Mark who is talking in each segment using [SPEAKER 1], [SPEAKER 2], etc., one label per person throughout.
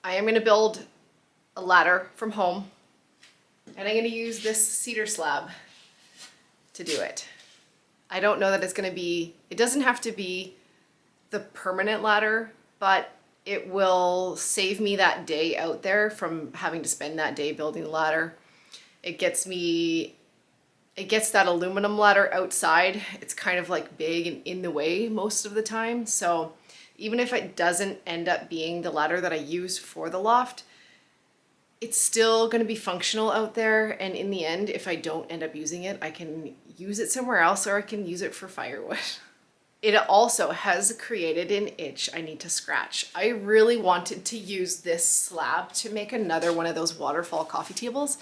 [SPEAKER 1] I am gonna build a ladder from home, and I'm gonna use this cedar slab to do it. I don't know that it's gonna be, it doesn't have to be the permanent ladder, but it will save me that day out there from having to spend that day building the ladder. It gets that aluminum ladder outside. It's kind of like big and in the way most of the time. So even if it doesn't end up being the ladder that I use for the loft, it's still going to be functional out there. And in the end, if I don't end up using it, I can use it somewhere else, or I can use it for firewood. It also has created an itch I need to scratch. I really wanted to use this slab to make another one of those waterfall coffee tables.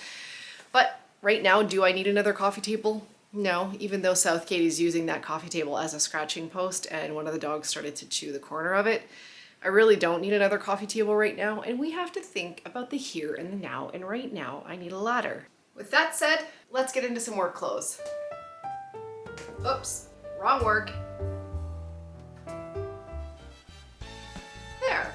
[SPEAKER 1] But right now, do I need another coffee table? No, even though South Katie's using that coffee table as a scratching post and one of the dogs started to chew the corner of it. I really don't need another coffee table right now, and we have to think about the here and the now, and right now I need a ladder. With that said, let's get into some work clothes. Oops, wrong work. There,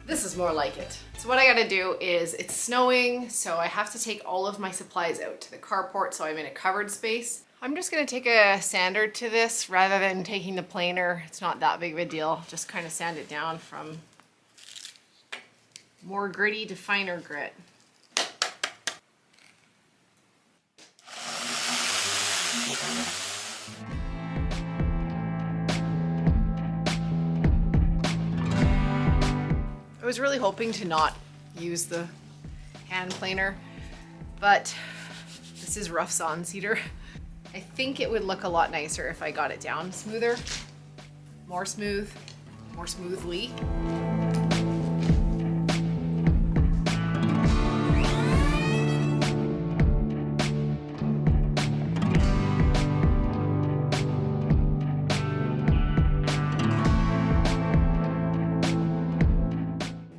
[SPEAKER 1] this is more like it. So what I gotta do is, it's snowing, so I have to take all of my supplies out to the carport, so I'm in a covered space. I'm just gonna take a sander to this rather than taking the planer. It's not that big of a deal. Just kind of sand it down from more gritty to finer grit. I was really hoping to not use the hand planer, but this is rough-sawn cedar. I think it would look a lot nicer if I got it down smoother, more smoothly.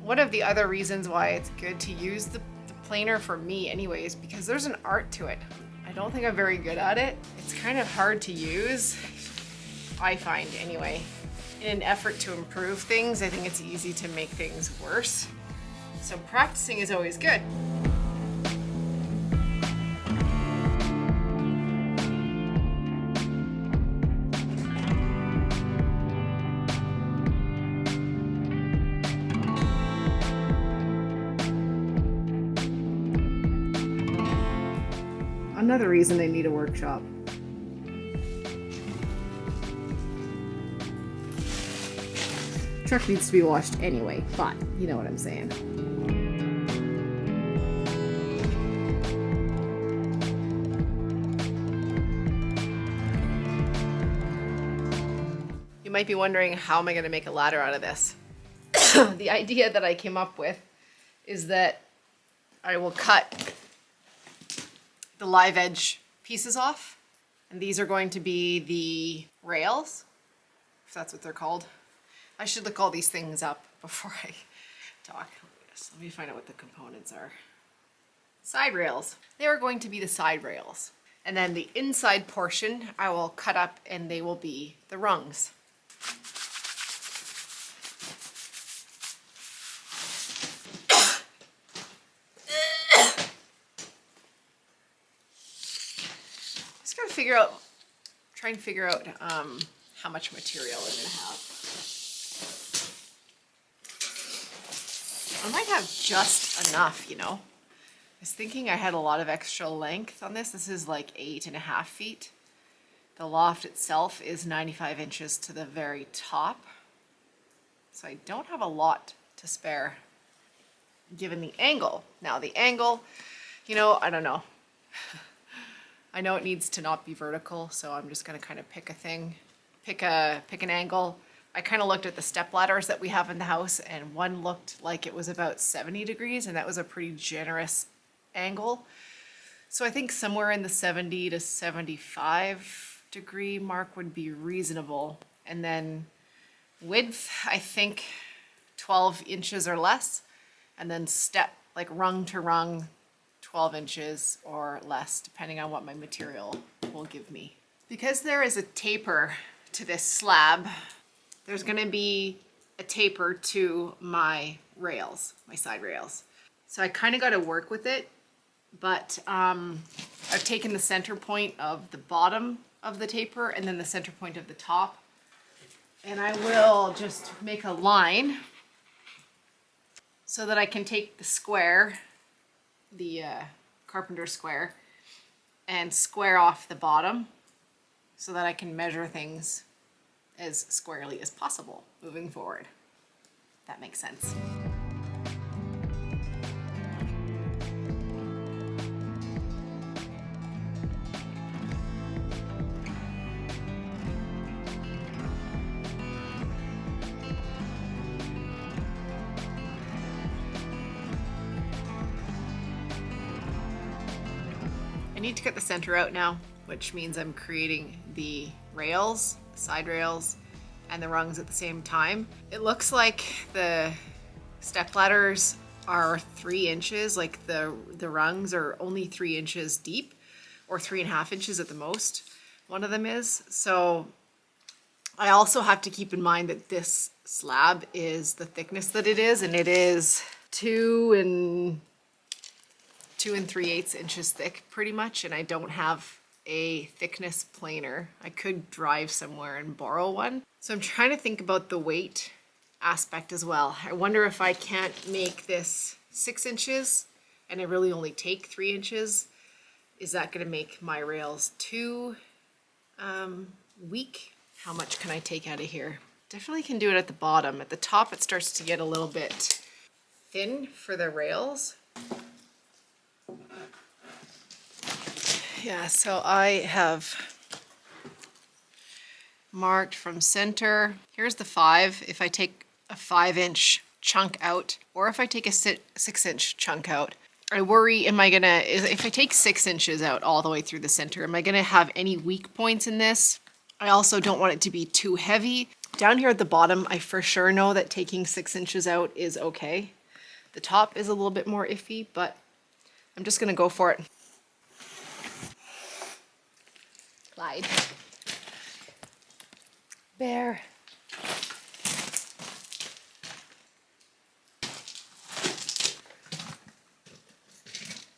[SPEAKER 1] One of the other reasons why it's good to use the planer for me anyways, because there's an art to it. I don't think I'm very good at it. It's kind of hard to use, I find anyway. In an effort to improve things, I think it's easy to make things worse. So practicing is always good. Another reason they need a workshop. Truck needs to be washed anyway, but you know what I'm saying. You might be wondering, how am I going to make a ladder out of this? The idea that I came up with is that I will cut the live edge pieces off, and these are going to be the rails, if that's what they're called. I should look all these things up before I talk. Let me find out what the components are. Side rails. They are going to be the side rails. And then the inside portion I will cut up, and they will be the rungs. Try and figure out how much material I'm gonna have. I might have just enough, you know. I was thinking I had a lot of extra length on this. This is like 8.5 feet. The loft itself is 95 inches to the very top. So I don't have a lot to spare given the angle. Now the angle, you know, I don't know. I know it needs to not be vertical, so I'm just gonna kind of pick an angle. I kind of looked at the step ladders that we have in the house, and one looked like it was about 70 degrees, and that was a pretty generous angle. So I think somewhere in the 70 to 75 degree mark would be reasonable. And then width, I think 12 inches or less, and then step, like rung to rung, 12 inches or less, depending on what my material will give me. Because there is a taper to this slab, there's gonna be a taper to my rails, my side rails. So I kind of got to work with it, but I've taken the center point of the bottom of the taper and then the center point of the top, and I will just make a line so that I can take the square, the carpenter square, and square off the bottom so that I can measure things as squarely as possible moving forward. If that makes sense. I need to cut the center out now, which means I'm creating the rails, side rails, and the rungs at the same time. It looks like the step ladders are 3 inches, like the rungs are only 3 inches deep, or 3.5 inches at the most. One of them is. So I also have to keep in mind that this slab is the thickness that it is, and it is 2 3/8 inches thick pretty much, and I don't have a thickness planer. I could drive somewhere and borrow one. So I'm trying to think about the weight aspect as well. I wonder if I can't make this 6 inches and I really only take 3 inches. Is that going to make my rails too weak? How much can I take out of here? Definitely can do it at the bottom. At the top it starts to get a little bit thin for the rails. Yeah, so I have marked from center. Here's the 5. If I take a 5-inch chunk out, or if I take a 6-inch chunk out, I worry, if I take 6 inches out all the way through the center, am I gonna have any weak points in this? I also don't want it to be too heavy. Down here at the bottom, I for sure know that taking 6 inches out is okay. The top is a little bit more iffy, but I'm just gonna go for it. Clyde. Bear.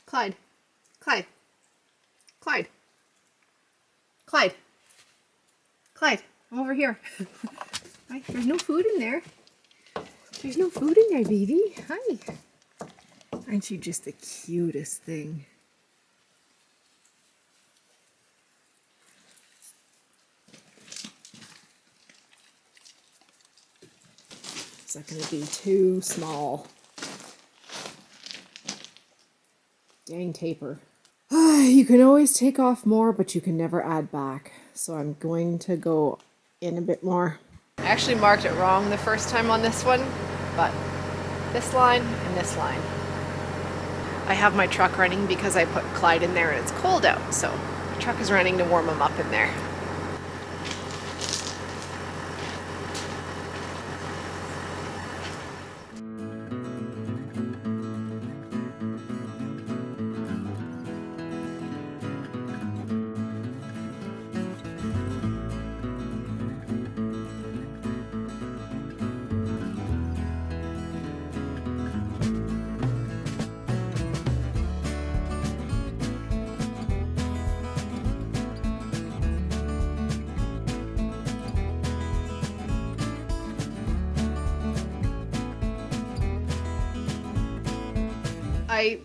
[SPEAKER 1] Clyde. Clyde. Clyde. Clyde. Clyde, I'm over here. Hi, there's no food in there. There's no food in there, baby. Hi. Aren't you just the cutest thing? Is that going to be too small? Dang taper. You can always take off more, but you can never add back. So I'm going to go in a bit more. I actually marked it wrong the first time on this one, but this line and this line. I have my truck running because I put Clyde in there and it's cold out, so the truck is running to warm him up in there.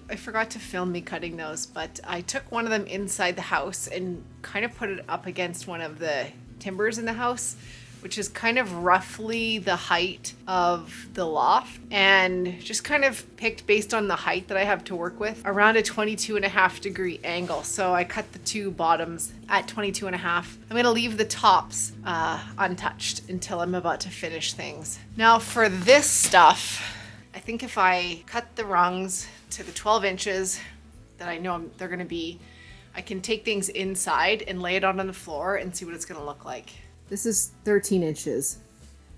[SPEAKER 1] I forgot to film me cutting those, but I took one of them inside the house and kind of put it up against one of the timbers in the house, which is kind of roughly the height of the loft, and just kind of picked based on the height that I have to work with around a 22.5-degree angle. So I cut the 2 bottoms at 22.5. I'm going to leave the tops untouched until I'm about to finish things. Now for this stuff, I think if I cut the rungs to the 12 inches that I know they're going to be, I can take things inside and lay it out on the floor and see what it's going to look like. This is 13 inches,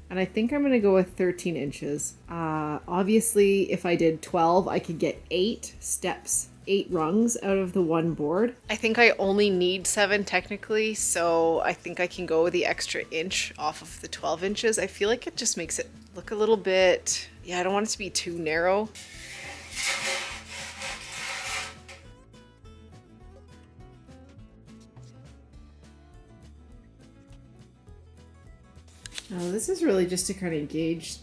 [SPEAKER 1] and I think I'm going to go with 13 inches. Obviously, if I did 12, I could get 8 steps 8 rungs out of the one board. I think I only need 7 technically, so I think I can go with the extra inch off of the 12 inches. I feel like it just makes it look a little bit, yeah, I don't want it to be too narrow. Now this is really just to kind of gauge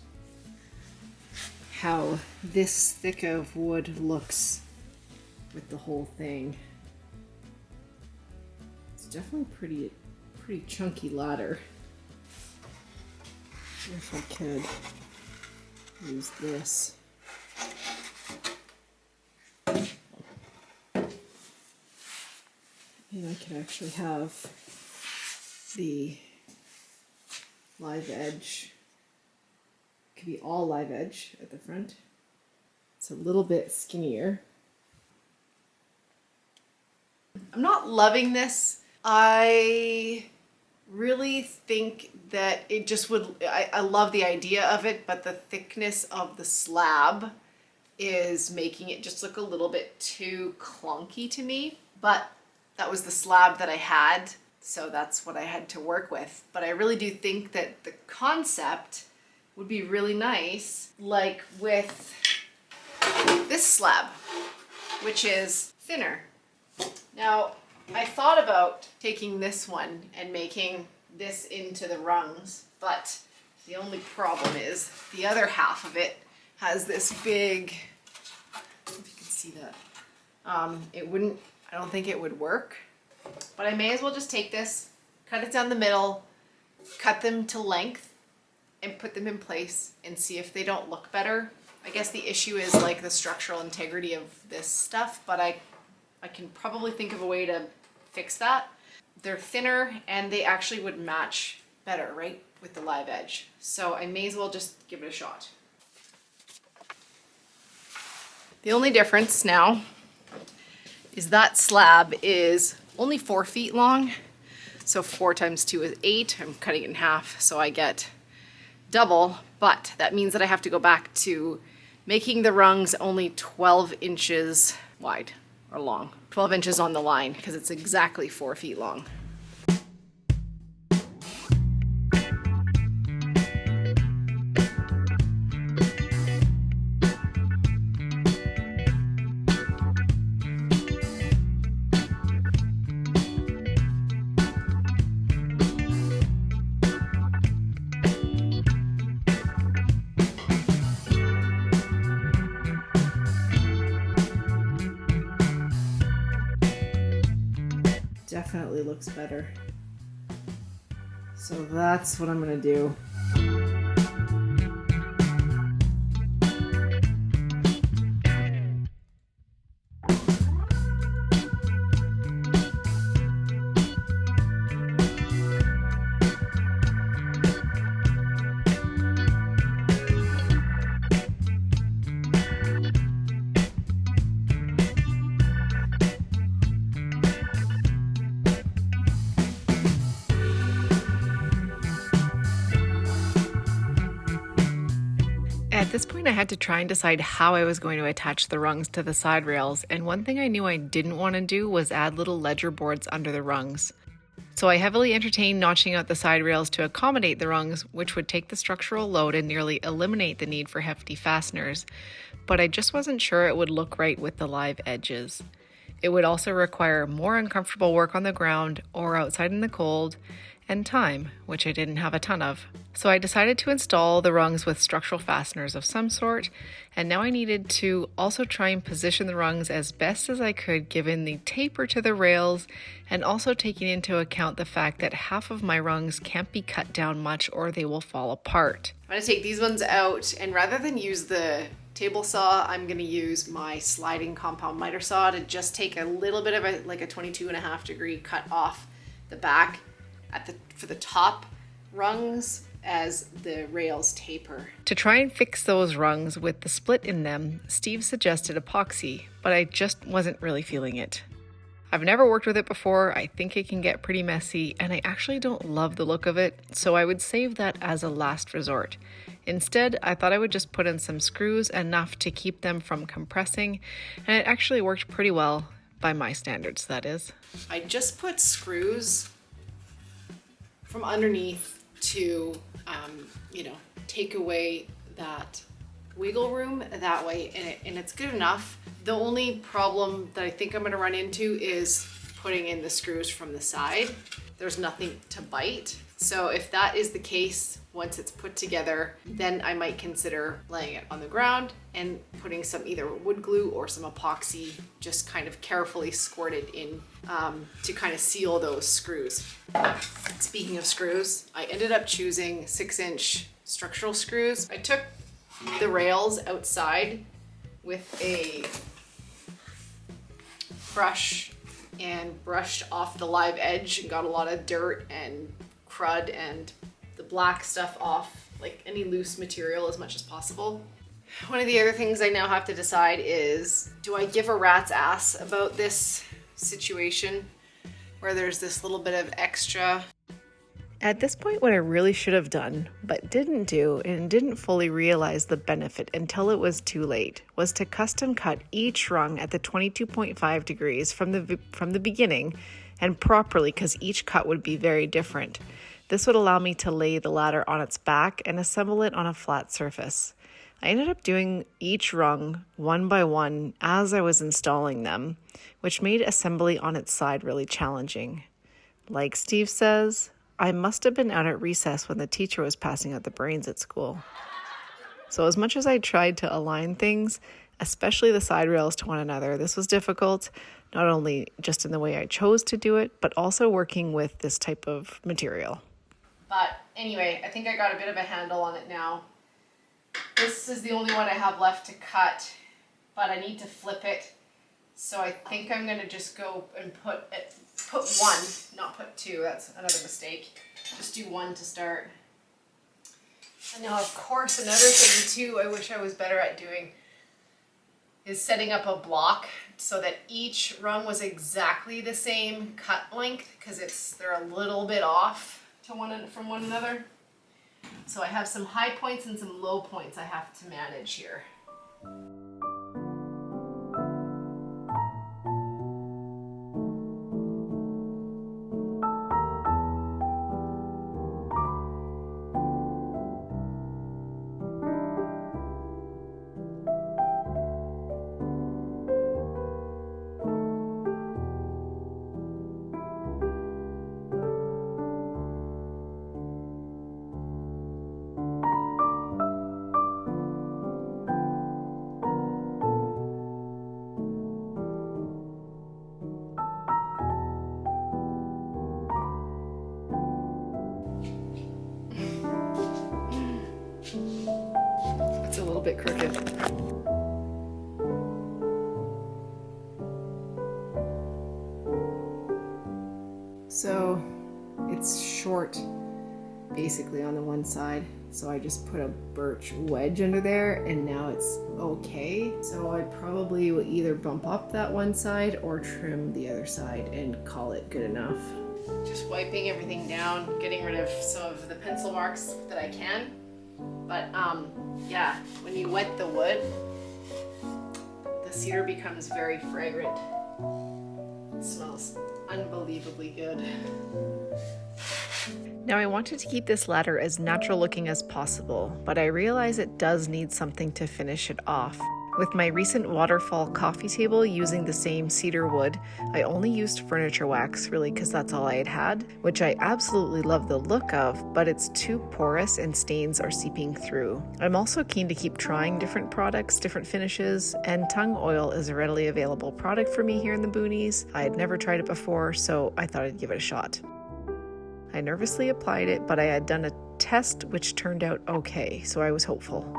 [SPEAKER 1] how this thick of wood looks with the whole thing. It's definitely pretty chunky ladder. If I could use this. And I could actually have the live edge. It could be all live edge at the front. It's a little bit skinnier. I'm not loving this. I really think that it just would, I love the idea of it, but the thickness of the slab is making it just look a little bit too clunky to me. But that was the slab that I had, so that's what I had to work with. But I really do think that the concept would be really nice, like with this slab, which is thinner. Now, I thought about taking this one and making this into the rungs, but the only problem is the other half of it has this big, I don't know if you can see that. I don't think it would work, but I may as well just take this, cut it down the middle, cut them to length, and put them in place and see if they don't look better. I guess the issue is like the structural integrity of this stuff, but I can probably think of a way to fix that. They're thinner and they actually would match better, right, with the live edge. So I may as well just give it a shot. The only difference now is that slab is only 4 feet long. So 4 times 2 is 8. I'm cutting it in half, so I get double, but that means that I have to go back to making the rungs only 12 inches wide or long. 12 inches on the line, because it's exactly 4 feet long. Definitely looks better. So that's what I'm gonna do. At this point, I had to try and decide how I was going to attach the rungs to the side rails, and one thing I knew I didn't want to do was add little ledger boards under the rungs. So I heavily entertained notching out the side rails to accommodate the rungs, which would take the structural load and nearly eliminate the need for hefty fasteners, but I just wasn't sure it would look right with the live edges. It would also require more uncomfortable work on the ground or outside in the cold, and time, which I didn't have a ton of. So I decided to install the rungs with structural fasteners of some sort, and now I needed to also try and position the rungs as best as I could given the taper to the rails, and also taking into account the fact that half of my rungs can't be cut down much or they will fall apart. I'm going to take these ones out, and rather than use the table saw, I'm going to use my sliding compound miter saw to just take a little bit of a 22.5 degree cut off the back for the top rungs as the rails taper. To try and fix those rungs with the split in them, Steve suggested epoxy, but I just wasn't really feeling it. I've never worked with it before, I think it can get pretty messy, and I actually don't love the look of it, so I would save that as a last resort.
[SPEAKER 2] Instead, I thought I would just put in some screws, enough to keep them from compressing, and it actually worked pretty well, by my standards, that is.
[SPEAKER 1] I just put screws from underneath to, take away that wiggle room that way, and it's good enough. The only problem that I think I'm gonna run into is putting in the screws from the side. There's nothing to bite. So if that is the case, once it's put together, then I might consider laying it on the ground and putting some either wood glue or some epoxy, just kind of carefully squirted in to kind of seal those screws. Speaking of screws, I ended up choosing 6-inch structural screws. I took the rails outside with a brush and brushed off the live edge and got a lot of dirt and crud and the black stuff off, like any loose material as much as possible. One of the other things I now have to decide is, do I give a rat's ass about this situation where there's this little bit of extra?
[SPEAKER 2] At this point, what I really should have done, but didn't do and didn't fully realize the benefit until it was too late, was to custom cut each rung at the 22.5 degrees from the beginning, and properly, because each cut would be very different. This would allow me to lay the ladder on its back and assemble it on a flat surface. I ended up doing each rung one by one as I was installing them, which made assembly on its side really challenging. Like Steve says, I must have been out at recess when the teacher was passing out the brains at school. So as much as I tried to align things, especially the side rails, to one another, this was difficult, not only just in the way I chose to do it, but also working with this type of material.
[SPEAKER 1] But anyway, I think I got a bit of a handle on it now. This is the only one I have left to cut, but I need to flip it. So I think I'm gonna just go and put one, not put two, that's another mistake. Just do one to start. And now of course another thing too I wish I was better at doing is setting up a block so that each rung was exactly the same cut length, because they're a little bit off from one another. So I have some high points and some low points I have to manage here. It's a little bit crooked. So it's short basically on the one side, so I just put a birch wedge under there and now it's okay. So I probably will either bump up that one side or trim the other side and call it good enough. Just wiping everything down, getting rid of some of the pencil marks that I can. But yeah, when you wet the wood, the cedar becomes very fragrant. It smells unbelievably good.
[SPEAKER 2] Now I wanted to keep this ladder as natural looking as possible, but I realize it does need something to finish it off. With my recent waterfall coffee table using the same cedar wood, I only used furniture wax really because that's all I had, which I absolutely love the look of, but it's too porous and stains are seeping through. I'm also keen to keep trying different products, different finishes, and tung oil is a readily available product for me here in the boonies. I had never tried it before, so I thought I'd give it a shot. I nervously applied it, but I had done a test which turned out okay, so I was hopeful.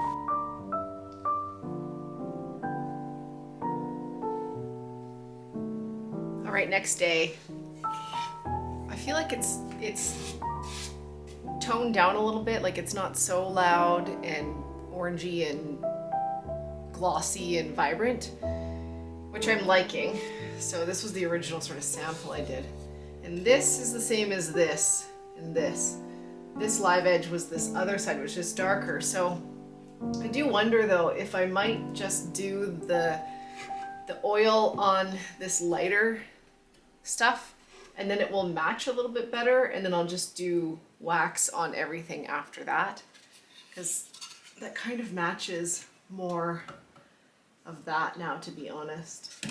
[SPEAKER 1] All right, next day. I feel like it's toned down a little bit, like it's not so loud and orangey and glossy and vibrant, which I'm liking. So this was the original sort of sample I did. And this is the same as this and this. this live edge was this other side, which is darker. So I do wonder though if I might just do the oil on this lighter stuff, and then it will match a little bit better, and then I'll just do wax on everything after that, because that kind of matches more of that now, to be honest.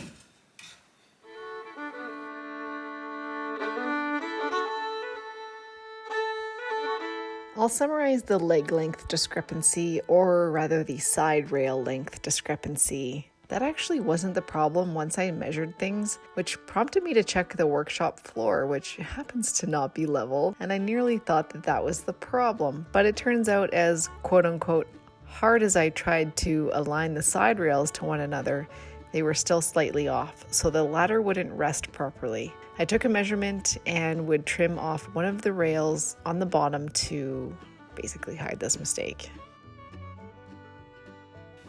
[SPEAKER 2] I'll summarize the leg length discrepancy, or rather the side rail length discrepancy. That actually wasn't the problem once I measured things, which prompted me to check the workshop floor, which happens to not be level, and I nearly thought that that was the problem. But it turns out, as quote-unquote hard as I tried to align the side rails to one another, they were still slightly off, so the ladder wouldn't rest properly. I took a measurement and would trim off one of the rails on the bottom to basically hide this mistake.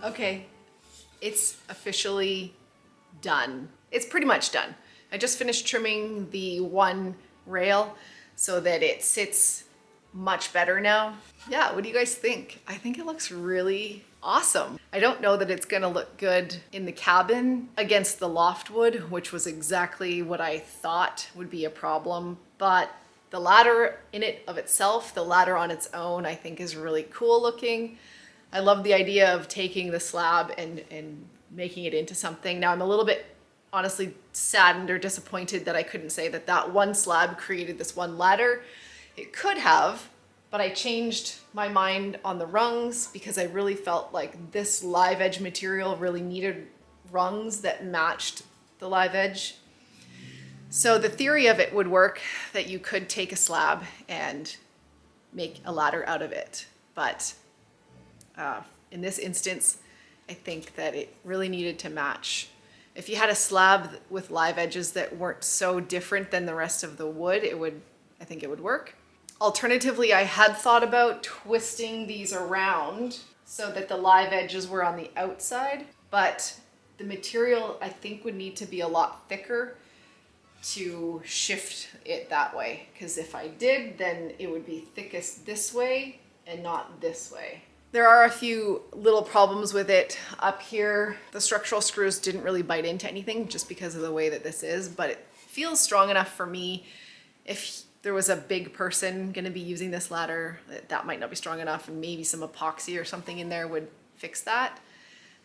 [SPEAKER 1] Okay, it's officially done. It's pretty much done. I just finished trimming the one rail so that it sits much better now. Yeah, what do you guys think? I think it looks really awesome. I don't know that it's gonna look good in the cabin against the loft wood, which was exactly what I thought would be a problem, but the ladder in it of itself, the ladder on its own, I think is really cool looking. I love the idea of taking the slab and making it into something. Now I'm a little bit honestly saddened or disappointed that I couldn't say that that one slab created this one ladder. It could have, but I changed my mind on the rungs because I really felt like this live edge material really needed rungs that matched the live edge. So the theory of it would work, that you could take a slab and make a ladder out of it. But in this instance, I think that it really needed to match. If you had a slab with live edges that weren't so different than the rest of the wood, I think it would work. Alternatively, I had thought about twisting these around so that the live edges were on the outside, but the material I think would need to be a lot thicker to shift it that way. Because if I did, then it would be thickest this way and not this way. There are a few little problems with it up here. The structural screws didn't really bite into anything just because of the way that this is, but it feels strong enough for me. If there was a big person going to be using this ladder, that might not be strong enough, and maybe some epoxy or something in there would fix that.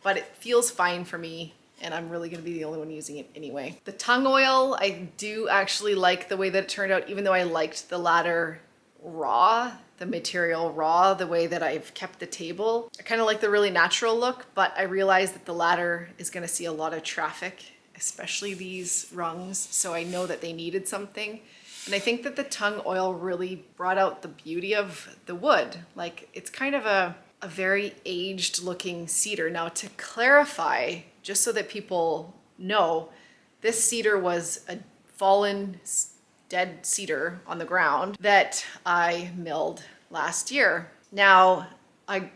[SPEAKER 1] But it feels fine for me, and I'm really going to be the only one using it anyway. The tung oil, I do actually like the way that it turned out, even though I liked the ladder raw, the material raw, the way that I've kept the table. I kind of like the really natural look, but I realize that the ladder is going to see a lot of traffic, especially these rungs, so I know that they needed something. And I think that the tung oil really brought out the beauty of the wood. Like, it's kind of a very aged looking cedar. Now, to clarify, just so that people know, this cedar was a fallen dead cedar on the ground that I milled last year. Now, I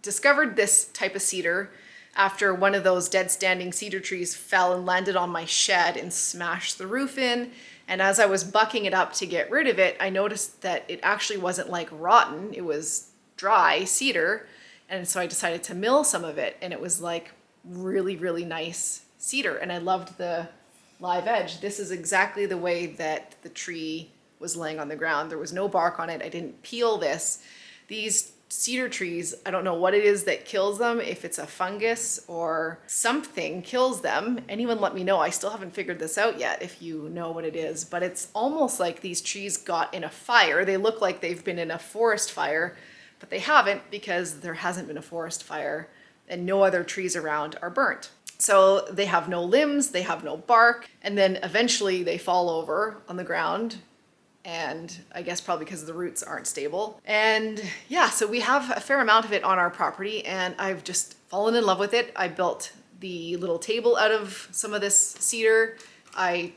[SPEAKER 1] discovered this type of cedar after one of those dead standing cedar trees fell and landed on my shed and smashed the roof in. And as I was bucking it up to get rid of it, I noticed that it actually wasn't like rotten, it was dry cedar. And so I decided to mill some of it, and it was like really, really nice cedar. And I loved the live edge. This is exactly the way that the tree was laying on the ground. There was no bark on it. I didn't peel this. These cedar trees, I don't know what it is that kills them, if it's a fungus or something kills them. Anyone let me know. I still haven't figured this out yet if you know what it is, but it's almost like these trees got in a fire. They look like they've been in a forest fire, but they haven't, because there hasn't been a forest fire and no other trees around are burnt. So they have no limbs, they have no bark, and then eventually they fall over on the ground, and I guess probably because the roots aren't stable. And yeah, so we have a fair amount of it on our property, and I've just fallen in love with it. I built the little table out of some of this cedar. I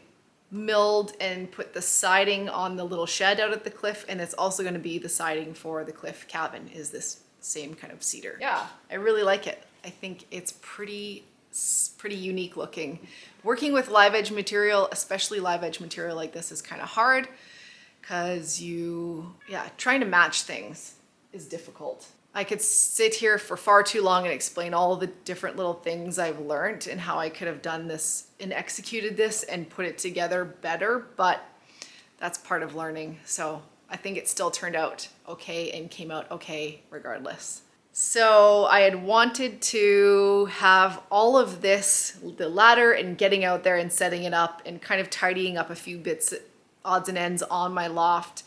[SPEAKER 1] milled and put the siding on the little shed out at the cliff, and it's also going to be the siding for the cliff cabin is this same kind of cedar. Yeah, I really like it. I think it's pretty unique looking. Working with live edge material, especially live edge material like this, is kind of hard. because trying to match things is difficult. I could sit here for far too long and explain all the different little things I've learned and how I could have done this and executed this and put it together better, but that's part of learning. So I think it still turned out okay and came out okay regardless. So I had wanted to have all of this, the ladder and getting out there and setting it up and kind of tidying up a few bits, odds and ends on my loft,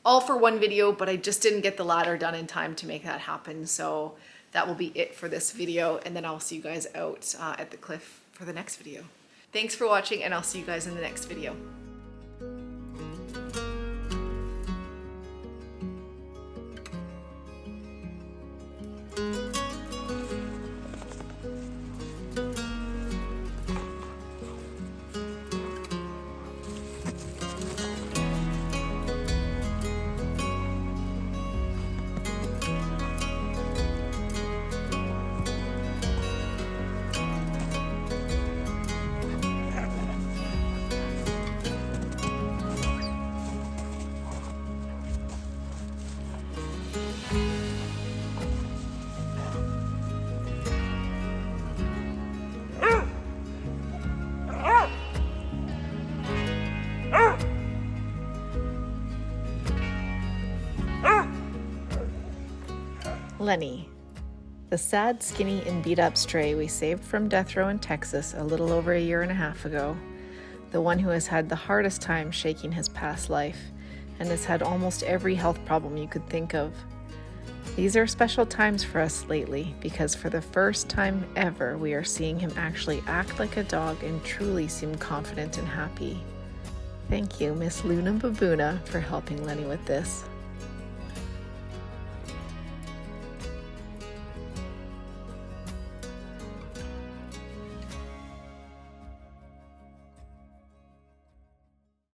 [SPEAKER 1] all for one video, but I just didn't get the ladder done in time to make that happen. So that will be it for this video, and then I'll see you guys out at the cliff for the next video. Thanks for watching, and I'll see you guys in the next video.
[SPEAKER 2] Lenny, the sad, skinny, and beat-up stray we saved from death row in Texas a little over 1.5 years ago. The one who has had the hardest time shaking his past life and has had almost every health problem you could think of. These are special times for us lately because for the first time ever we are seeing him actually act like a dog and truly seem confident and happy. Thank you, Miss Luna Baboona, for helping Lenny with this.